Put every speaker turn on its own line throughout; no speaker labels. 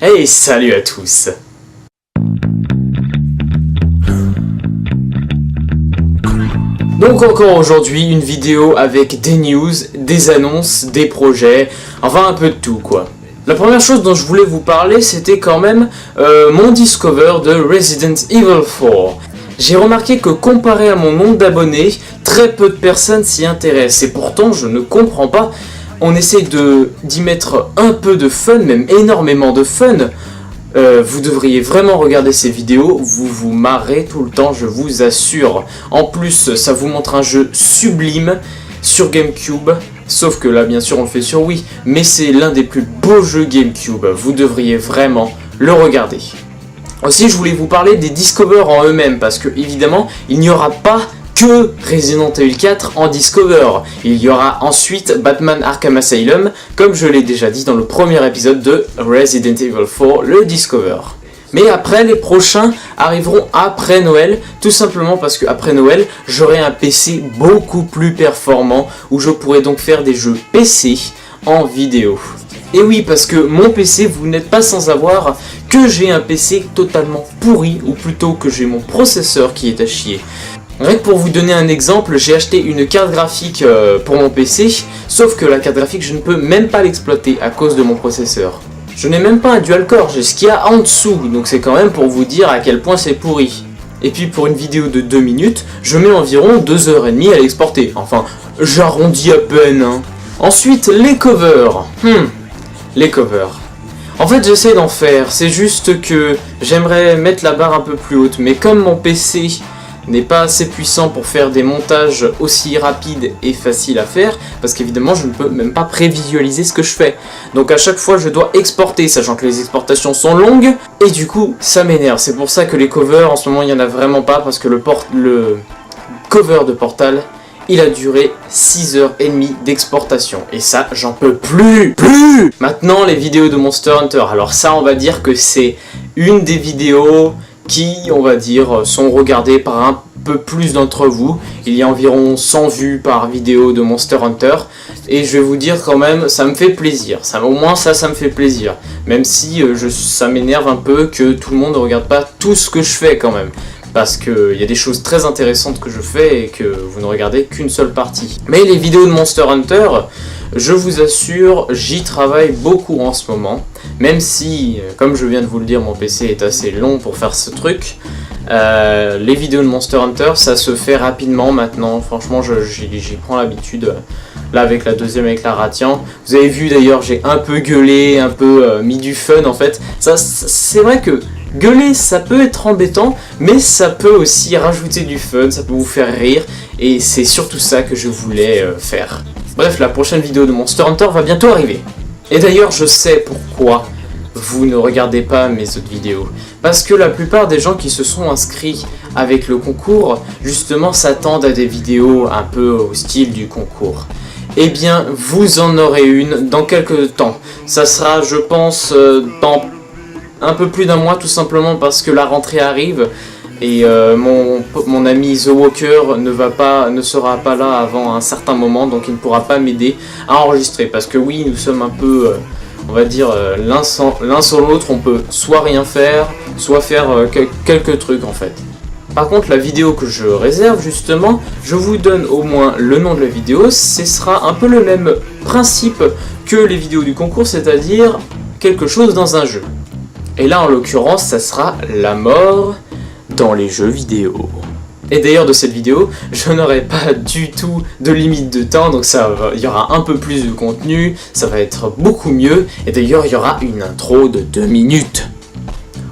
Hey, salut à tous. Donc encore aujourd'hui une vidéo avec des news, des annonces, des projets, enfin un peu de tout quoi. La première chose dont je voulais vous parler c'était quand même mon Discover de Resident Evil 4. J'ai remarqué que comparé à mon nombre d'abonnés, très peu de personnes s'y intéressent et pourtant je ne comprends pas. On essaie d'y mettre un peu de fun, même énormément de fun. Vous devriez vraiment regarder ces vidéos, vous vous marrez tout le temps, je vous assure. En plus, ça vous montre un jeu sublime sur GameCube, sauf que là, bien sûr, on le fait sur Wii, mais c'est l'un des plus beaux jeux GameCube, vous devriez vraiment le regarder. Aussi, je voulais vous parler des Discover en eux-mêmes, parce que, évidemment, il n'y aura pas que Resident Evil 4 en Discover. Il y aura ensuite Batman Arkham Asylum, comme je l'ai déjà dit dans le premier épisode de Resident Evil 4, le Discover. Mais après, les prochains arriveront après Noël, tout simplement parce que après Noël, j'aurai un PC beaucoup plus performant, où je pourrai donc faire des jeux PC en vidéo. Et oui, parce que mon PC, vous n'êtes pas sans savoir que j'ai un PC totalement pourri, ou plutôt que j'ai mon processeur qui est à chier. Rien que pour vous donner un exemple, j'ai acheté une carte graphique pour mon PC, sauf que la carte graphique, je ne peux même pas l'exploiter à cause de mon processeur. Je n'ai même pas un dual core, j'ai ce qu'il y a en dessous, donc c'est quand même pour vous dire à quel point c'est pourri. Et puis pour une vidéo de 2 minutes, je mets environ 2h30 à l'exporter, enfin, j'arrondis à peine. Hein. Ensuite, les covers. Les covers. En fait, j'essaie d'en faire, c'est juste que j'aimerais mettre la barre un peu plus haute, mais comme mon PC n'est pas assez puissant pour faire des montages aussi rapides et faciles à faire, parce qu'évidemment je ne peux même pas prévisualiser ce que je fais. Donc à chaque fois je dois exporter, sachant que les exportations sont longues, et du coup ça m'énerve. C'est pour ça que les covers en ce moment il n'y en a vraiment pas, parce que le cover de Portal, il a duré 6h30 d'exportation. Et ça, j'en peux plus. Maintenant, les vidéos de Monster Hunter. Alors ça, on va dire que c'est une des vidéos qui, on va dire, sont regardées par un peu plus d'entre vous. Il y a environ 100 vues par vidéo de Monster Hunter. Et je vais vous dire quand même, ça me fait plaisir. Au moins ça me fait plaisir. Même si ça m'énerve un peu que tout le monde ne regarde pas tout ce que je fais quand même. Parce qu'il y a des choses très intéressantes que je fais et que vous ne regardez qu'une seule partie. Mais les vidéos de Monster Hunter, je vous assure, j'y travaille beaucoup en ce moment. Même si, comme je viens de vous le dire, mon PC est assez long pour faire ce truc. Les vidéos de Monster Hunter, ça se fait rapidement maintenant. Franchement, j'y prends l'habitude. Là, avec la deuxième, avec la Ratian. Vous avez vu d'ailleurs, j'ai un peu gueulé, un peu mis du fun en fait. Ça, c'est vrai que gueuler, ça peut être embêtant, mais ça peut aussi rajouter du fun, ça peut vous faire rire, et c'est surtout ça que je voulais faire. Bref, la prochaine vidéo de Monster Hunter va bientôt arriver. Et d'ailleurs, je sais pourquoi vous ne regardez pas mes autres vidéos. Parce que la plupart des gens qui se sont inscrits avec le concours, justement, s'attendent à des vidéos un peu au style du concours. Eh bien, vous en aurez une dans quelques temps. Ça sera, je pense, dans un peu plus d'un mois, tout simplement parce que la rentrée arrive et mon ami The Walker ne sera pas là avant un certain moment, donc il ne pourra pas m'aider à enregistrer. Parce que oui, nous sommes un peu, on va dire, l'un sans l'autre, on peut soit rien faire, soit faire quelques trucs en fait. Par contre, la vidéo que je réserve, justement, je vous donne au moins le nom de la vidéo, ce sera un peu le même principe que les vidéos du concours, c'est-à-dire quelque chose dans un jeu. Et là, en l'occurrence, ça sera la mort dans les jeux vidéo. Et d'ailleurs, de cette vidéo, je n'aurai pas du tout de limite de temps, donc il y aura un peu plus de contenu, ça va être beaucoup mieux, et d'ailleurs, il y aura une intro de 2 minutes.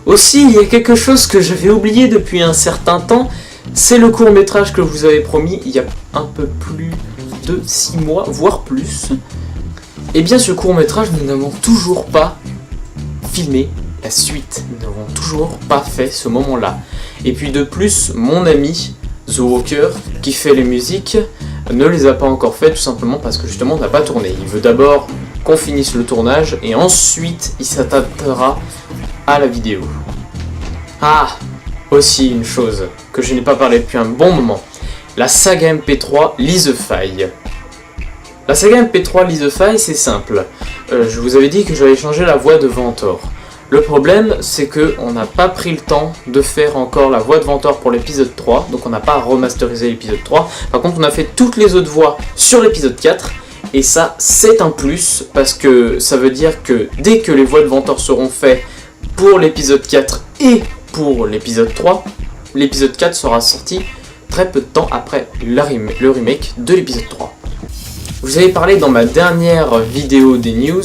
Aussi, il y a quelque chose que j'avais oublié depuis un certain temps, c'est le court-métrage que je vous avais promis il y a un peu plus de 6 mois, voire plus. Et bien, ce court-métrage, nous n'avons toujours pas filmé la suite. Nous n'avons toujours pas fait ce moment-là. Et puis de plus, mon ami The Walker, qui fait les musiques, ne les a pas encore fait, tout simplement parce que justement on n'a pas tourné. Il veut d'abord qu'on finisse le tournage et ensuite il s'attaquera à la vidéo. Ah, aussi une chose que je n'ai pas parlé depuis un bon moment. La saga MP3 Lis the File. La saga MP3 Lis the File, c'est simple. Je vous avais dit que j'allais changer la voix de Ventor. Le problème, c'est que on n'a pas pris le temps de faire encore la voix de Ventor pour l'épisode 3, donc on n'a pas remasterisé l'épisode 3. Par contre, on a fait toutes les autres voix sur l'épisode 4, et ça, c'est un plus, parce que ça veut dire que dès que les voix de Ventor seront faites pour l'épisode 4 et pour l'épisode 3, l'épisode 4 sera sorti très peu de temps après le remake de l'épisode 3. Vous avez parlé dans ma dernière vidéo des news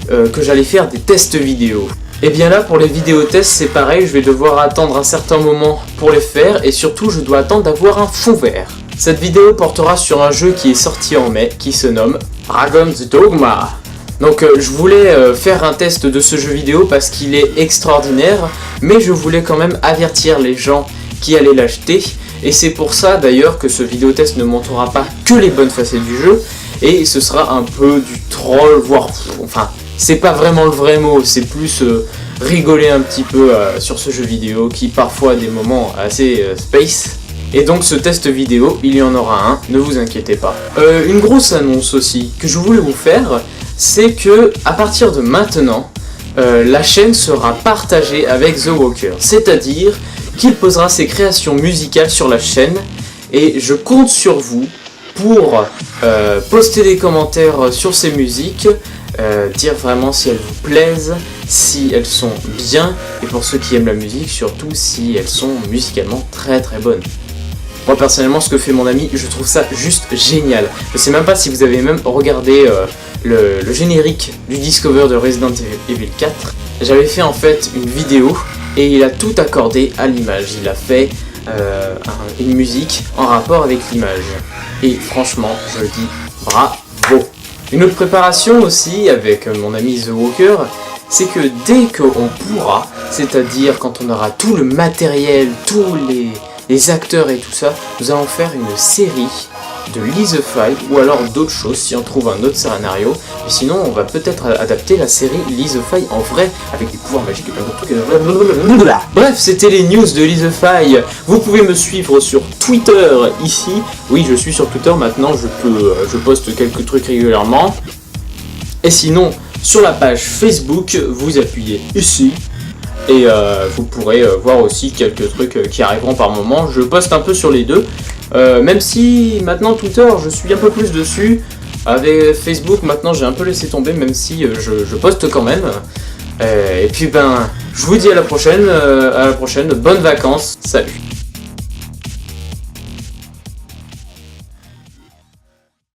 que j'allais faire des tests vidéo. Et bien là, pour les vidéos tests, c'est pareil, je vais devoir attendre un certain moment pour les faire, et surtout je dois attendre d'avoir un fond vert. Cette vidéo portera sur un jeu qui est sorti en mai, qui se nomme Dragon's Dogma. Donc je voulais faire un test de ce jeu vidéo parce qu'il est extraordinaire, mais je voulais quand même avertir les gens qui allaient l'acheter, et c'est pour ça d'ailleurs que ce vidéo test ne montrera pas que les bonnes facettes du jeu, et ce sera un peu du troll, voire... enfin... c'est pas vraiment le vrai mot, c'est plus rigoler un petit peu sur ce jeu vidéo qui parfois a des moments assez space. Et donc ce test vidéo, il y en aura un, ne vous inquiétez pas. Une grosse annonce aussi que je voulais vous faire, c'est que à partir de maintenant, la chaîne sera partagée avec The Walker. C'est-à-dire qu'il posera ses créations musicales sur la chaîne, et je compte sur vous pour poster des commentaires sur ces musiques, dire vraiment si elles vous plaisent, si elles sont bien, et pour ceux qui aiment la musique, surtout si elles sont musicalement très très bonnes. Moi personnellement, ce que fait mon ami, je trouve ça juste génial. Je sais même pas si vous avez même regardé le générique du Discover de Resident Evil 4. J'avais fait en fait une vidéo et il a tout accordé à l'image. Il a fait une musique en rapport avec l'image. Et franchement, je le dis, bravo. Une autre préparation aussi avec mon ami The Walker, c'est que dès qu'on pourra, c'est-à-dire quand on aura tout le matériel, tous les acteurs et tout ça, nous allons faire une série de Lee the Five ou alors d'autres choses si on trouve un autre scénario. Et sinon, on va peut-être adapter la série Lee the Five en vrai avec des pouvoirs magiques et plein d'autres trucs. Bref, c'était les news de Lee the Five. Vous pouvez me suivre sur Twitter ici. Oui, je suis sur Twitter maintenant. Je poste quelques trucs régulièrement. Et sinon, sur la page Facebook, vous appuyez ici. Et vous pourrez voir aussi quelques trucs qui arriveront par moment. Je poste un peu sur les deux. Même si maintenant Twitter, je suis un peu plus dessus. Avec Facebook, maintenant j'ai un peu laissé tomber, même si je poste quand même. Et puis ben, je vous dis à la prochaine. Bonnes vacances. Salut.